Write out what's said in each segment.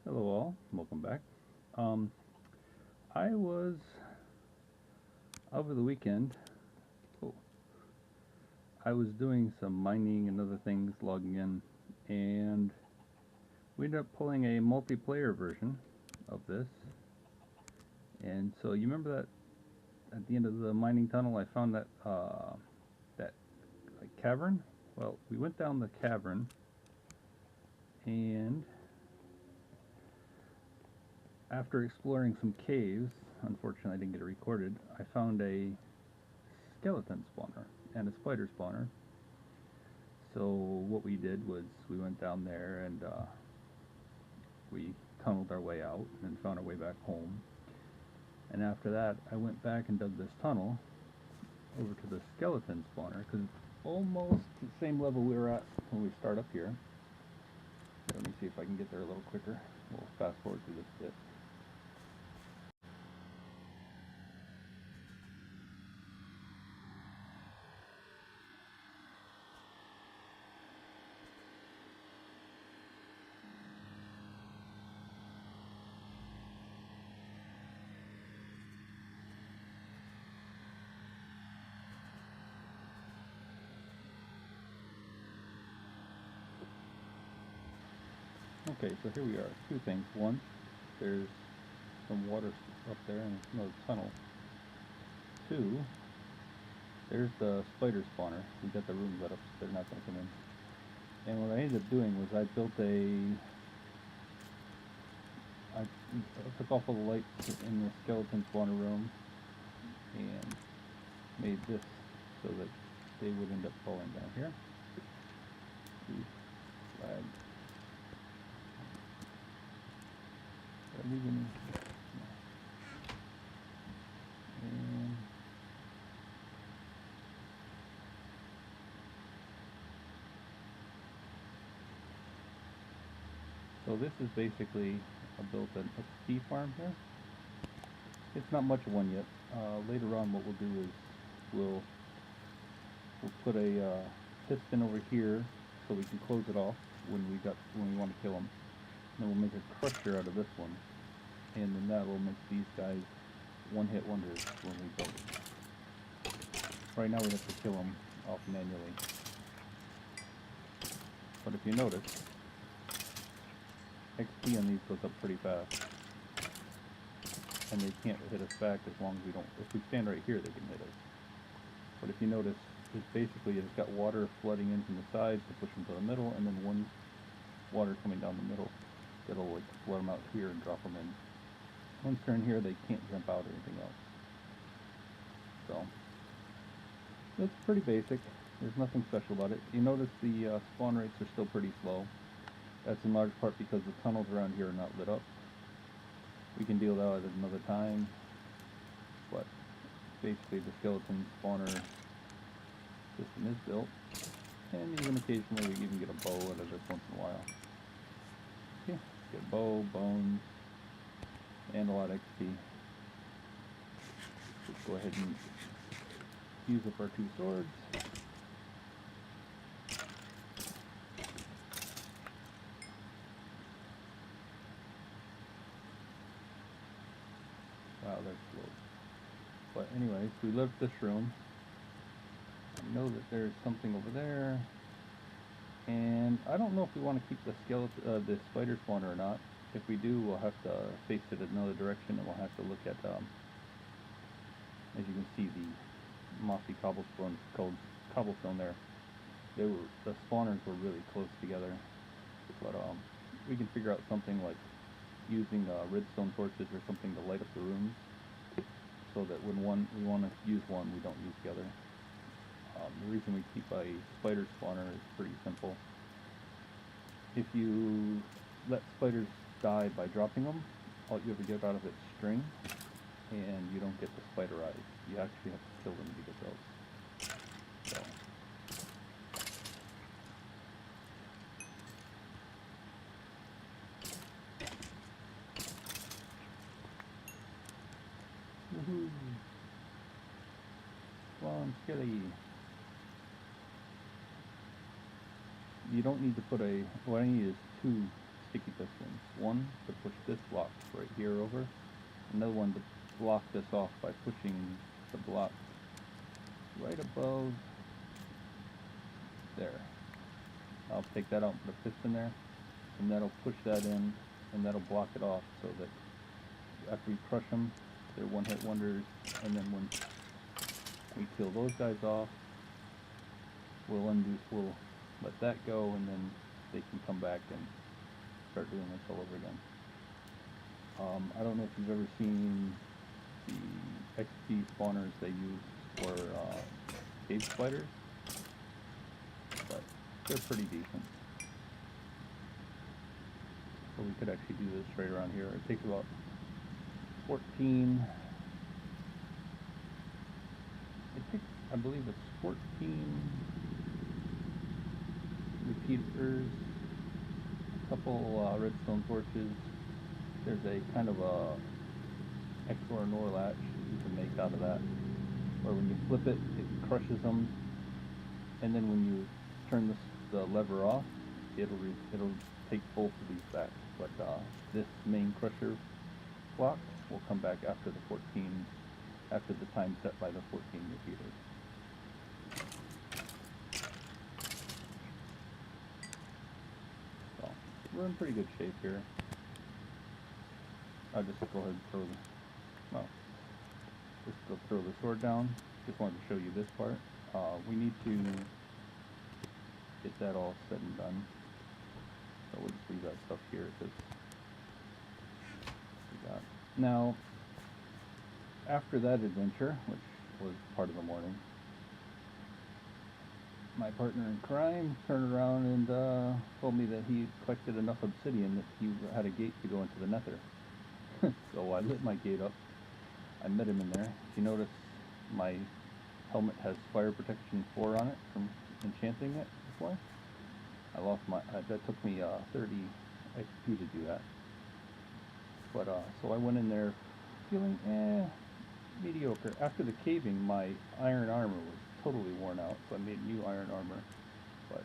Hello all, welcome back. Um, I was over the weekend. Oh, I was doing some mining and other things, logging in, and we ended up pulling a multiplayer version of this. And so you remember that at the end of the mining tunnel, I found that like cavern. Well, we went down the cavern, and after exploring some caves, unfortunately I didn't get it recorded. I found a skeleton spawner and a spider spawner. So what we did was we went down there and we tunneled our way out and found our way back home. And after that, I went back and dug this tunnel over to the skeleton spawner because it's almost the same level we were at when we start up here. Let me see if I can get there a little quicker. We'll fast forward through this bit. Okay, so here we are. Two things. One, there's some water up there and another tunnel. Two, there's the spider spawner. We got the rooms lit up so they're not going to come in. And what I ended up doing was I built I took off all the lights in the skeleton spawner room and made this so that they would end up falling down here. Flag. Did I leave any? No. And so this is basically I built an XP farm here. It's not much of one yet. Later on, what we'll do is we'll put a piston over here so we can close it off when we want to kill them. Then we'll make a crusher out of this one, and then that will make these guys one-hit wonders when we build them. Right now we have to kill them off manually. But if you notice, XP on these goes up pretty fast. And they can't hit us back as long as we don't... If we stand right here, they can hit us. But if you notice, it's basically it's got water flooding in from the sides to push them to the middle, and then one water coming down the middle that'll like flood them out here and drop them in. Once they're in here, they can't jump out or anything else. So it's pretty basic. There's nothing special about it. You notice the spawn rates are still pretty slow. That's in large part because the tunnels around here are not lit up. We can deal with that at another time, but basically the skeleton spawner system is built, and even occasionally we even get a bow out of this once in a while. Okay, get a bow, bones, and a lot of XP. Let's go ahead and use up our 2 swords. Wow, they're slow. But anyways, we left this room. I know that there's something over there. And I don't know if we want to keep the the spider spawner or not. If we do, we'll have to face it another direction, and we'll have to look at, as you can see, the mossy cobblestone there. The spawners were really close together, but we can figure out something like using redstone torches or something to light up the rooms, so that when we want to use one, we don't use the other. The reason we keep a spider spawner is pretty simple. If you let spiders die by dropping them, all you ever get out of it is string, and you don't get the spider eyes. You actually have to kill them to get those. So. Woohoo! Spawn Skilly! You don't need to put what I need is 2 sticky pistons. one to push this block right here over, another one to block this off by pushing the block right above there. I'll take that out and put a piston there, and that'll push that in, and that'll block it off so that after we crush them, they're one-hit wonders, and then when we kill those guys off, we'll let that go, and then they can come back and start doing this all over again. I don't know if you've ever seen the XP spawners they use for cave spiders, but they're pretty decent. So we could actually do this right around here. It takes about 14, I believe it's 14 repeaters, a couple redstone torches. There's a kind of a XOR and OR latch you can make out of that, where when you flip it, it crushes them, and then when you turn the lever off, it'll take both of these back. But this main crusher block will come back after the 14, after the time set by the 14 repeaters. So we're in pretty good shape here. I'll just go ahead and throw the sword down. Just wanted to show you this part. We need to get that all said and done. So we'll just leave that stuff here. Now, after that adventure, which was part of the morning, my partner in crime turned around and told me that he collected enough obsidian that he had a gate to go into the nether. So I lit my gate up. I met him in there. If you notice, my helmet has fire protection 4 on it from enchanting it before. I lost my, that took me 30 XP to do that. But so I went in there feeling mediocre. After the caving, my iron armor was totally worn out, so I made new iron armor. But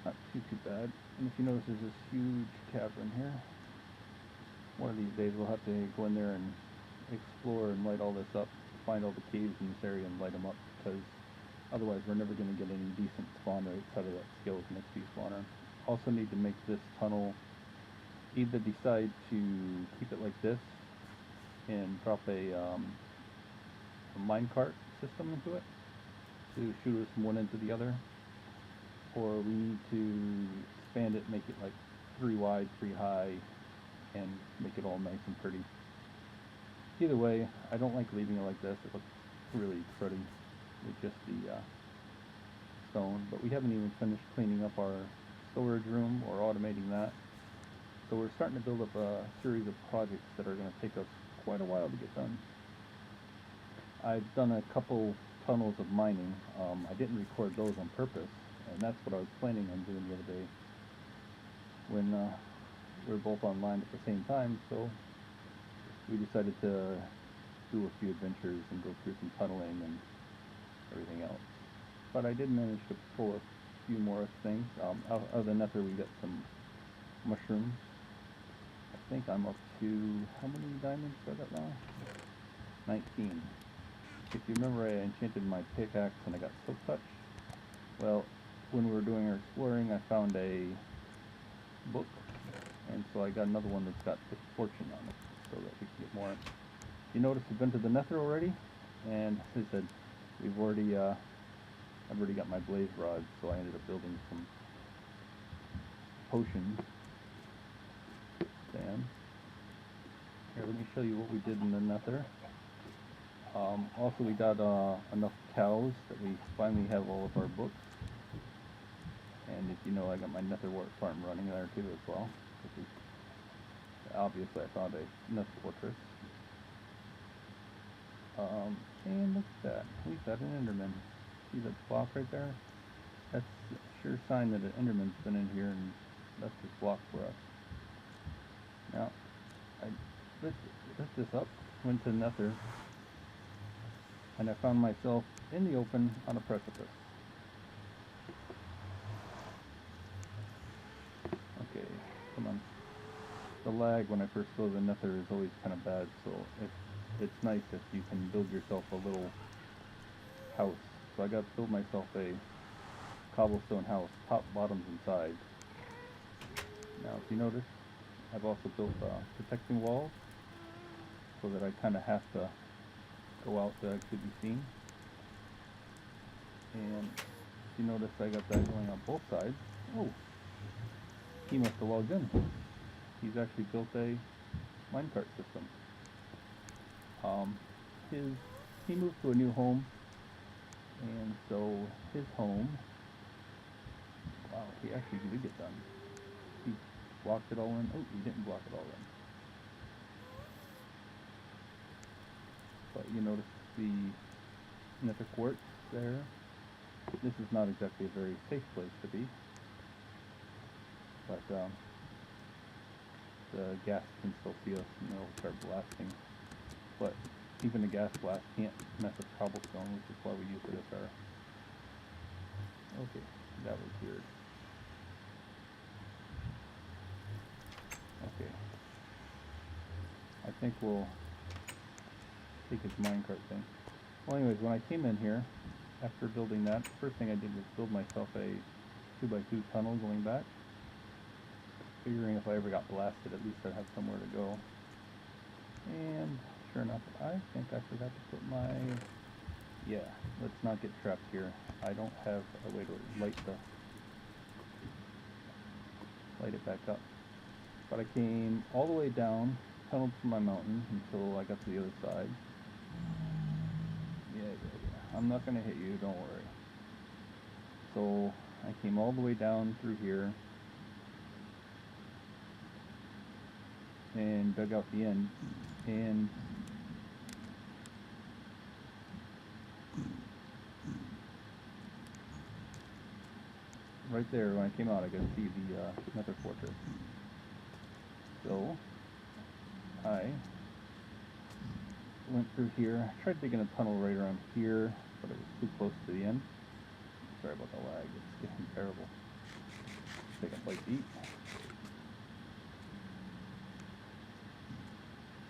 not too bad. And if you notice, there's this huge cavern here. One of these days we'll have to go in there and explore and light all this up, find all the caves in this area and light them up, because otherwise we're never going to get any decent spawn rates out of that skeleton XP spawner. Also need to make this tunnel, either decide to keep it like this and drop a minecart system into it to shoot us from one end to the other, or we need to expand it, make it like 3 wide, 3 high, and make it all nice and pretty. Either way, I don't like leaving it like this. It looks really cruddy with just the stone, but we haven't even finished cleaning up our storage room or automating that. So we're starting to build up a series of projects that are going to take us quite a while to get done. I've done a couple tunnels of mining. I didn't record those on purpose, and that's what I was planning on doing the other day when we were both online at the same time, so we decided to do a few adventures and go through some tunneling and everything else. But I did manage to pull a few more things. Out of the nether we got some mushrooms. I think I'm up to, how many diamonds do I got now? 19. If you remember, I enchanted my pickaxe and I got silk touch. Well, when we were doing our exploring, I found a book, and so I got another one that's got the fortune on it, so that we can get more. You notice we've been to the nether already, and as I said, we've already, I've already got my blaze rods, so I ended up building some potions. Then, here, let me show you what we did in the nether. Also, we got enough cows that we finally have all of our books. And if you know, I got my nether wart farm running there too as well. Which is, obviously, I found a nether fortress. And look at that. We've got an enderman. See that block right there? That's a sure sign that an enderman's been in here and left this block for us. Now, I lit this up, went to nether, and I found myself in the open on a precipice. the lag when I first go to the nether is always kind of bad, so it's nice if you can build yourself a little house. So I got to build myself a cobblestone house, top, bottoms, and sides. Now if you notice, I've also built protecting walls so that I kind of have to go out to actually be seen. And if you notice, I got that going on both sides. Oh, he must have logged in. He's actually built a minecart system. He moved to a new home, and so his home, wow, he actually did get done. He blocked it all in. Oh, he didn't block it all in. But you notice the nether quartz there. This is not exactly a very safe place to be, but the gas can still see us and they'll start blasting. But even a gas blast can't mess with cobblestone, which is why we use it as our... Okay, that was weird. Okay. I think we'll take his minecart thing. Well anyways, when I came in here, after building that, the first thing I did was build myself a 2x2 tunnel going back. Figuring if I ever got blasted, at least I'd have somewhere to go. And sure enough, I think I forgot to put my... Yeah, let's not get trapped here. I don't have a way to light it back up. But I came all the way down, tunneled from my mountain until I got to the other side. Yeah. I'm not gonna hit you, don't worry. So I came all the way down through here and dug out the end, and right there when I came out I could see the nether fortress. So I went through here, tried digging a tunnel right around here, but it was too close to the end. Sorry about the lag, it's getting terrible. Take a bite to eat.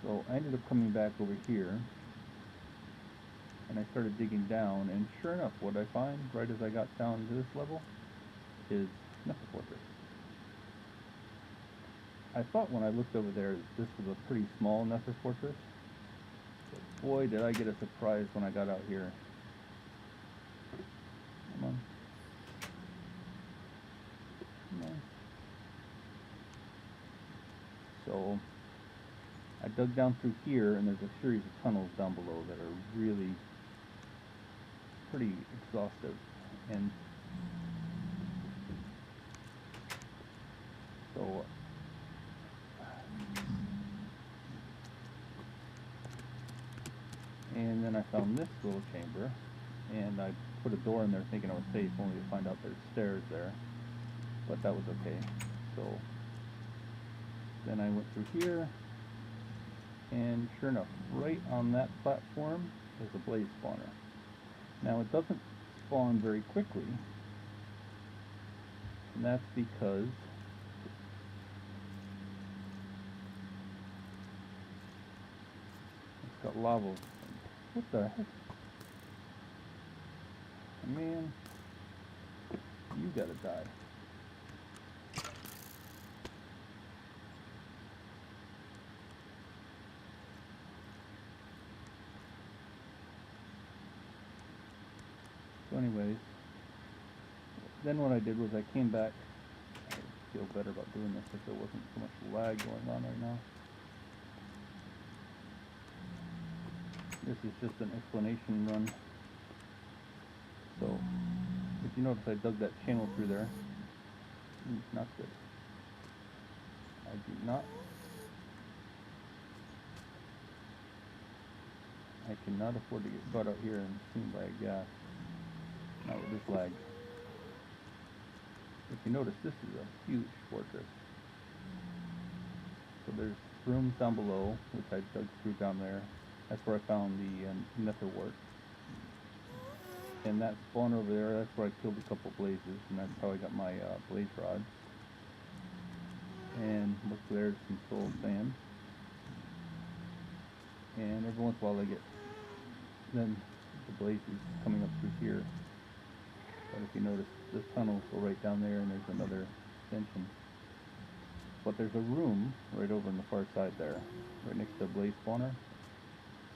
So I ended up coming back over here, and I started digging down, and sure enough, what I find right as I got down to this level is nether fortress. I thought when I looked over there this was a pretty small nether fortress, but boy did I get a surprise when I got out here. Come on. Come on. So I dug down through here, and there's a series of tunnels down below that are really pretty exhaustive, and so and then I found this little chamber, and I put a door in there thinking I was safe, only to find out there's stairs there, but that was okay. So then I went through here, and sure enough, right on that platform is a blaze spawner. Now it doesn't spawn very quickly, and that's because it's got lava. What the heck? Man, you gotta die. So anyways, then what I did was I came back. I feel better about doing this if there wasn't so much lag going on right now. This is just an explanation run. So, if you notice I dug that channel through there. Not good. I do not. I cannot afford to get caught out here and seen by a gas. Not with this lag. If you notice, this is a huge fortress. So there's rooms down below, which I dug through down there. That's where I found the nether wart. And that spawn over there, that's where I killed a couple blazes, and that's how I got my blaze rod. And look, there's some soul sand. And every once in a while I get then the blazes coming up through here. But if you notice, this tunnels go right down there, and there's another extension. But there's a room right over on the far side there, right next to the blaze spawner.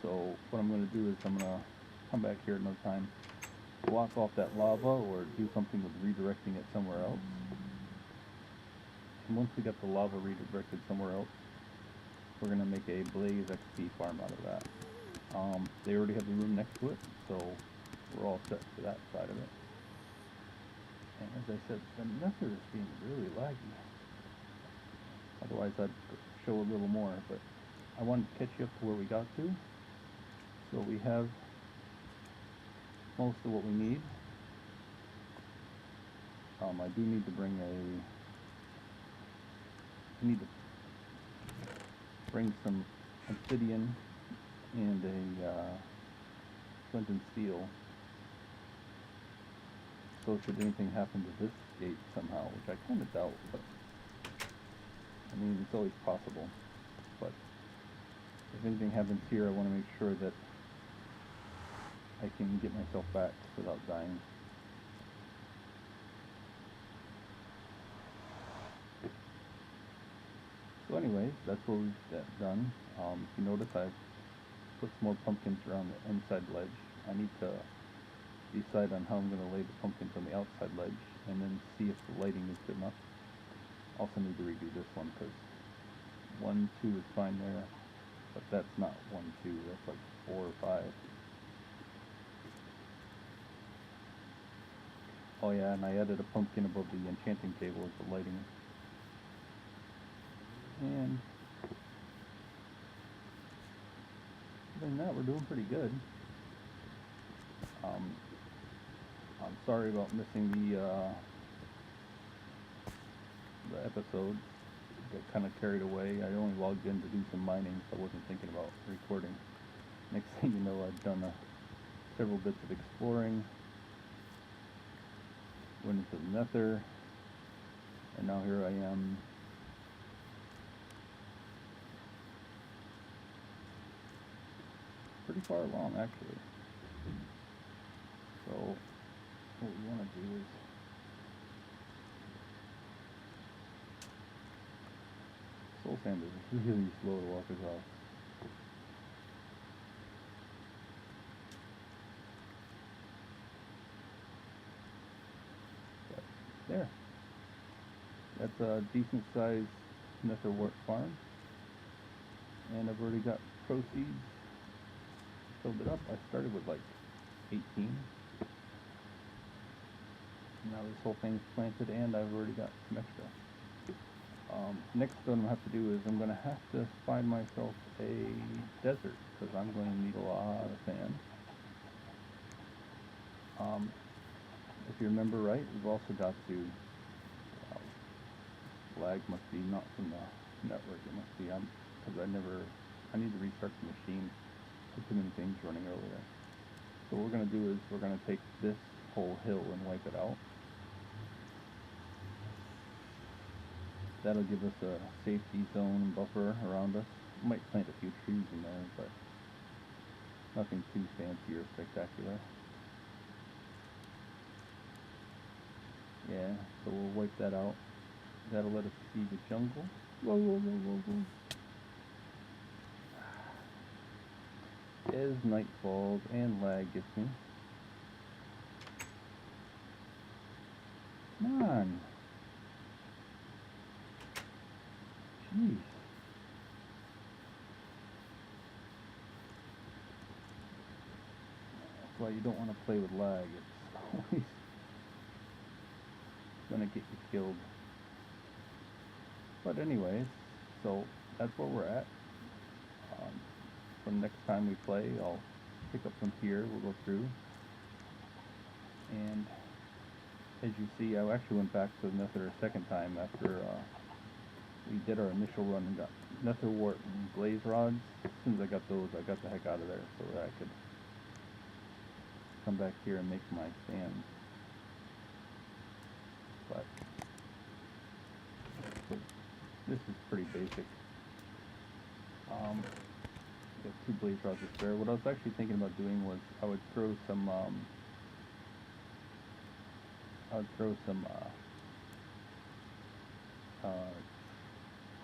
So what I'm going to do is I'm going to come back here another time, block off that lava, or do something with redirecting it somewhere else. And once we get the lava redirected somewhere else, we're going to make a Blaze XP farm out of that. They already have the room next to it, so we're all set for that side of it. And as I said, the Nether is being really laggy. Otherwise I'd show a little more, but I wanted to catch you up to where we got to. So we have most of what we need. I do need to bring some obsidian and a flint and steel. So should anything happen to this gate somehow, which I kind of doubt, but I mean, it's always possible. But if anything happens here, I want to make sure that I can get myself back without dying. So anyways, that's what we've done. If you notice, I've put some more pumpkins around the inside ledge. I need to decide on how I'm going to lay the pumpkins on the outside ledge, and then see if the lighting is good enough. Also need to redo this one, because 1, 2 is fine there, but that's not 1, 2, that's like 4 or 5. Oh yeah, and I added a pumpkin above the enchanting table as the lighting. And other than that, we're doing pretty good. I'm sorry about missing the episode. Got kind of carried away. I only logged in to do some mining, so I wasn't thinking about recording. Next thing you know, I've done several bits of exploring, went into the Nether, and now here I am. Pretty far along, actually. So what we want to do is soul sand is really slow to walk across. But there. That's a decent sized Nether wart farm. And I've already got proceeds. Filled it up. I started with like 18. Now this whole thing's planted, and I've already got some extra. Next what I'm going to have to do is I'm going to have to find myself a desert, because I'm going to need a lot of sand. If you remember right, we've also got to, lag must be not from the network, it must be, because I need to restart the machine. Too many things running earlier. So what we're going to do is we're going to take this whole hill and wipe it out. That'll give us a safety zone buffer around us. We might plant a few trees in there, but nothing too fancy or spectacular. Yeah, so we'll wipe that out. That'll let us see the jungle. Whoa, whoa, whoa, whoa, whoa. As night falls and lag gets me. Come on. Jeez. That's why you don't want to play with lag. It's always gonna get you killed. But anyways, so that's where we're at. From next time we play, I'll pick up from here. We'll go through. And as you see, I actually went back to the Nether a second time after we did our initial run and got Nether wart and blaze rods. As soon as I got those, I got the heck out of there so that I could come back here and make my sand. But This is pretty basic. Got 2 blaze rods to spare. What I was actually thinking about doing was I would throw some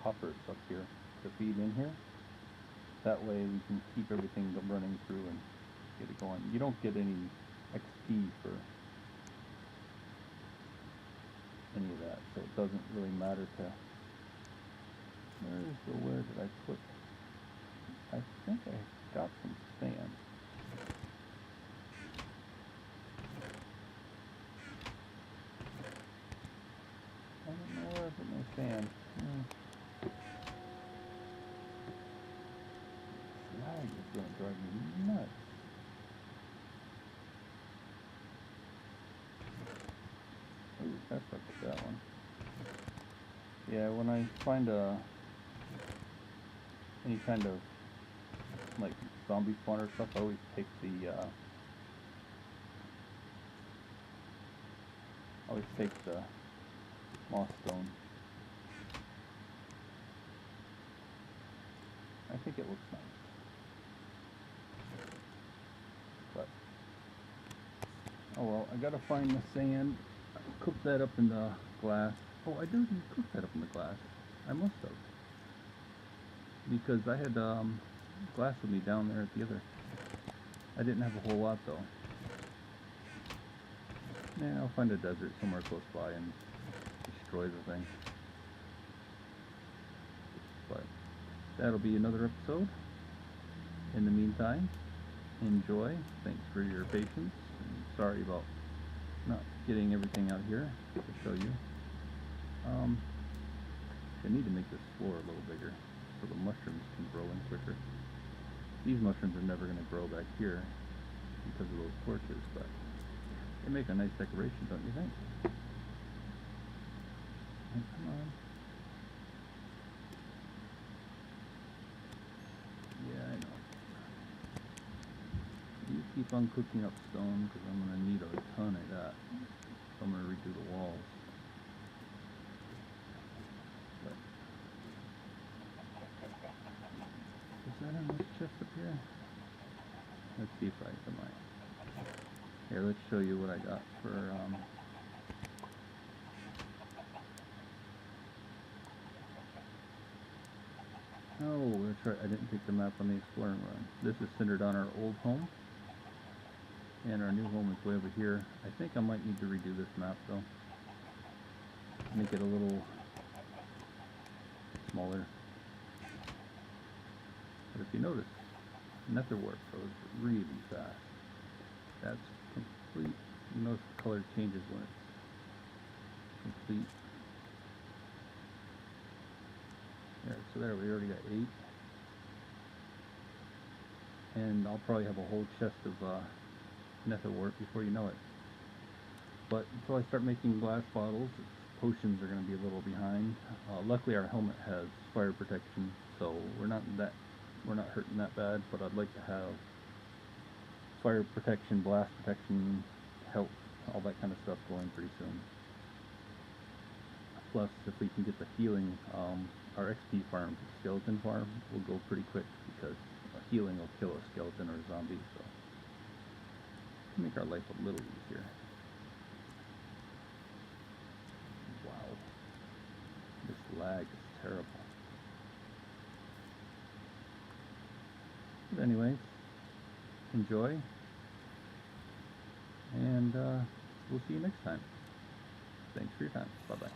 hoppers up here to feed in here. That way we can keep everything running through and get it going. You don't get any XP for any of that, so it doesn't really matter to... Where did I put... I think I got some sand. I don't know where I put my sand. Slag is going to drive me nuts. Ooh, that's not that one. Yeah, when I find any kind of like zombie spawner stuff, I always take the moss stone. I think it looks nice. But oh well, I gotta find the sand. Cook that up in the glass. Oh, I didn't cook that up in the glass. I must have. Because I had glass with me down there at the other. I didn't have a whole lot though. Yeah, I'll find a desert somewhere close by and destroy the thing. But that'll be another episode. In the meantime, enjoy. Thanks for your patience. And sorry about not getting everything out here to show you. I need to make this floor a little bigger so the mushrooms can grow in quicker. These mushrooms are never going to grow back here because of those torches, but they make a nice decoration, don't you think? Oh, come on. Yeah, I know. You keep on cooking up stone because I'm going to need a ton of that. So I'm going to redo the walls. But is that in this chest up here? Let's see if I can here, let's show you what I got for oh, that's right, I didn't take the map on the exploring run. This is centered on our old home, and our new home is way over here. I think I might need to redo this map though. Make it a little smaller. But if you notice, nether wart goes really fast. That's complete. You notice the color changes when it's complete. There, so there we already got 8. And I'll probably have a whole chest of nether wart before you know it. But until I start making glass bottles, potions are going to be a little behind. Luckily our helmet has fire protection, so we're not hurting that bad, but I'd like to have fire protection, blast protection, health, all that kind of stuff going pretty soon. Plus, if we can get the healing, our XP farm, skeleton farm, will go pretty quick because healing will kill a skeleton or a zombie, so make our life a little easier. Wow, this lag is terrible. But anyways, enjoy, and we'll see you next time. Thanks for your time. Bye-bye.